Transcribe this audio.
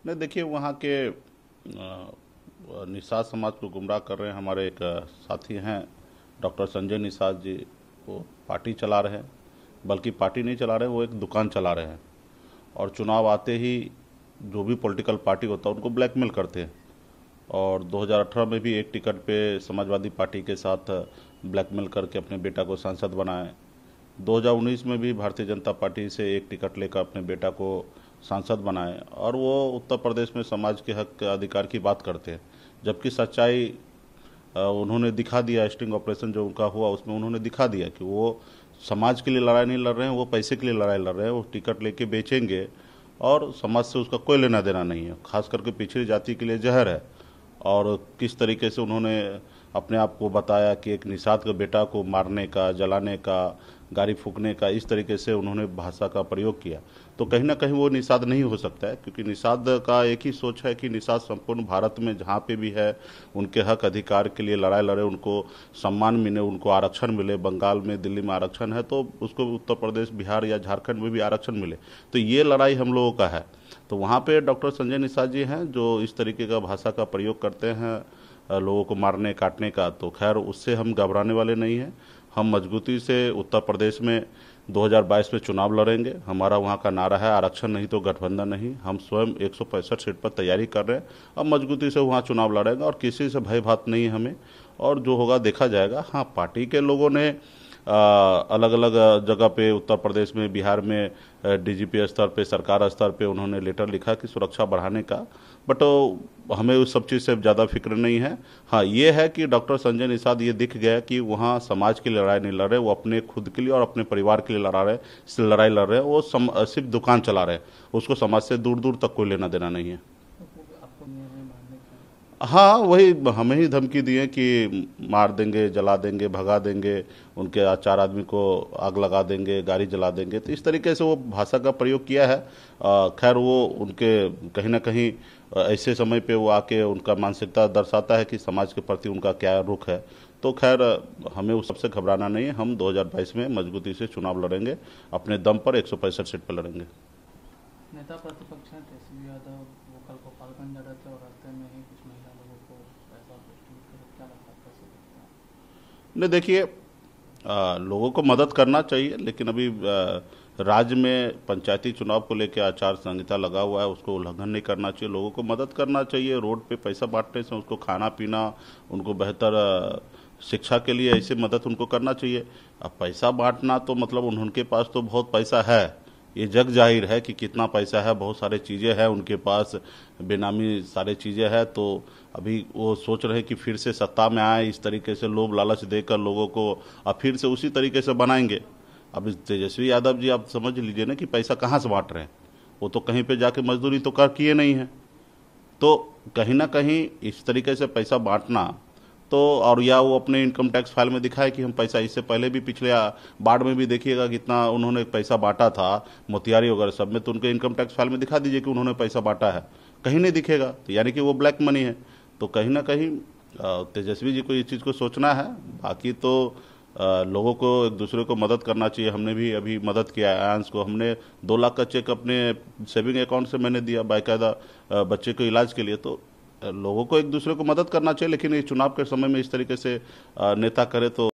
नहीं, देखिए वहाँ के निषाद समाज को गुमराह कर रहे हैं हमारे एक साथी हैं डॉक्टर संजय निषाद जी। वो पार्टी चला रहे हैं, बल्कि पार्टी नहीं चला रहे, वो एक दुकान चला रहे हैं। और चुनाव आते ही जो भी पॉलिटिकल पार्टी होता है उनको ब्लैकमेल करते हैं। और 2018 में भी एक टिकट पे समाजवादी पार्टी के साथ ब्लैकमेल करके अपने बेटा को सांसद बनाए। 2019 में भी भारतीय जनता पार्टी से एक टिकट लेकर अपने बेटा को सांसद बनाए, और वो उत्तर प्रदेश में समाज के हक के अधिकार की बात करते हैं। जबकि सच्चाई उन्होंने दिखा दिया, स्टिंग ऑपरेशन जो उनका हुआ उसमें उन्होंने दिखा दिया कि वो समाज के लिए लड़ाई नहीं लड़ रहे हैं, वो पैसे के लिए लड़ाई लड़ रहे हैं। वो टिकट लेके बेचेंगे और समाज से उसका कोई लेना देना नहीं है, खास करके पिछड़ी जाति के लिए जहर है। और किस तरीके से उन्होंने अपने आप को बताया कि एक निषाद के बेटा को मारने का, जलाने का, गाड़ी फूकने का, इस तरीके से उन्होंने भाषा का प्रयोग किया। तो कहीं ना कहीं वो निषाद नहीं हो सकता है, क्योंकि निषाद का एक ही सोच है कि निषाद संपूर्ण भारत में जहाँ पे भी है उनके हक अधिकार के लिए लड़ाई लड़े, उनको सम्मान मिले, उनको आरक्षण मिले। बंगाल में, दिल्ली में आरक्षण है तो उसको उत्तर प्रदेश, बिहार या झारखंड में भी आरक्षण मिले। तो ये लड़ाई हम लोगों का है। तो वहाँ पे डॉक्टर संजय निषाद जी हैं जो इस तरीके का भाषा का प्रयोग करते हैं लोगों को मारने काटने का। तो खैर, उससे हम घबराने वाले नहीं हैं। हम मजबूती से उत्तर प्रदेश में 2022 में चुनाव लड़ेंगे। हमारा वहाँ का नारा है आरक्षण नहीं तो गठबंधन नहीं। हम स्वयं 165 सीट पर तैयारी कर रहे हैं। अब मजबूती से वहाँ चुनाव लड़ेंगे और किसी से भय भात नहीं है हमें। और जो होगा देखा जाएगा। हाँ, पार्टी के लोगों ने अलग अलग जगह पे उत्तर प्रदेश में, बिहार में डीजीपी स्तर पे, सरकार स्तर पे उन्होंने लेटर लिखा कि सुरक्षा बढ़ाने का। बट हमें उस सब चीज़ से ज़्यादा फिक्र नहीं है। हाँ, ये है कि डॉक्टर संजय निषाद ये दिख गया कि वहाँ समाज के लिए लड़ाई नहीं लड़ रहे, वो अपने खुद के लिए और अपने परिवार के लिए लड़ा रहे, लड़ाई लड़ रहे हैं। वो सिर्फ दुकान चला रहे हैं, उसको समाज से दूर दूर तक कोई लेना देना नहीं है। आपको मारने की। हाँ, वही हमें ही धमकी दिए कि मार देंगे, जला देंगे, भगा देंगे, उनके 4 आदमी को आग लगा देंगे, गाड़ी जला देंगे। तो इस तरीके से वो भाषा का प्रयोग किया है। खैर, वो उनके कहीं ना कहीं ऐसे समय पे वो आके उनका मानसिकता दर्शाता है कि समाज के प्रति उनका क्या रुख है। तो खैर, हमें उस सबसे घबराना नहीं है। हम 2022 में मजबूती से चुनाव लड़ेंगे, अपने दम पर 165 सीट पर लड़ेंगे। नेता प्रतिपक्ष हैं तेजस्वी यादव, वो कल गोपालगंज जा रहे थे और रास्ते में ही कुछ महिला लोगों को पैसा कुछ लूट कर, क्या लगता है, कैसे लगता है? नहीं, देखिए, लोगों को मदद करना चाहिए, लेकिन अभी राज्य में पंचायती चुनाव को लेकर आचार संहिता लगा हुआ है, उसको उल्लंघन नहीं करना चाहिए। लोगों को मदद करना चाहिए। रोड पे पैसा बांटने से उसको खाना पीना, उनको बेहतर शिक्षा के लिए ऐसे मदद उनको करना चाहिए। अब पैसा बांटना तो मतलब उनके पास तो बहुत पैसा है, ये जग जाहिर है कि कितना पैसा है, बहुत सारे चीज़ें हैं उनके पास, बेनामी सारे चीज़ें हैं। तो अभी वो सोच रहे हैं कि फिर से सत्ता में आए, इस तरीके से लोभ लालच देकर लोगों को अब फिर से उसी तरीके से बनाएंगे। अब इस तेजस्वी यादव जी, आप समझ लीजिए ना कि पैसा कहाँ से बांट रहे हैं। वो तो कहीं पे जाके मजदूरी तो कर किए नहीं है। तो कहीं ना कहीं इस तरीके से पैसा बांटना, तो और या वो अपने इनकम टैक्स फाइल में दिखाए कि हम पैसा, इससे पहले भी पिछले बाढ़ में भी देखिएगा कितना उन्होंने पैसा बांटा था, मोतिहारी वगैरह सब में। तो उनके इनकम टैक्स फाइल में दिखा दीजिए कि उन्होंने पैसा बांटा है, कहीं नहीं दिखेगा। तो यानी कि वो ब्लैक मनी है। तो कहीं ना कहीं तेजस्वी जी को इस चीज़ को सोचना है। बाकी तो लोगों को एक दूसरे को मदद करना चाहिए। हमने भी अभी मदद किया है। आयांश को हमने 2 लाख का चेक अपने सेविंग अकाउंट से मैंने दिया बाकायदा बच्चे को इलाज के लिए। तो लोगों को एक दूसरे को मदद करना चाहिए, लेकिन ये चुनाव के समय में इस तरीके से नेता करे तो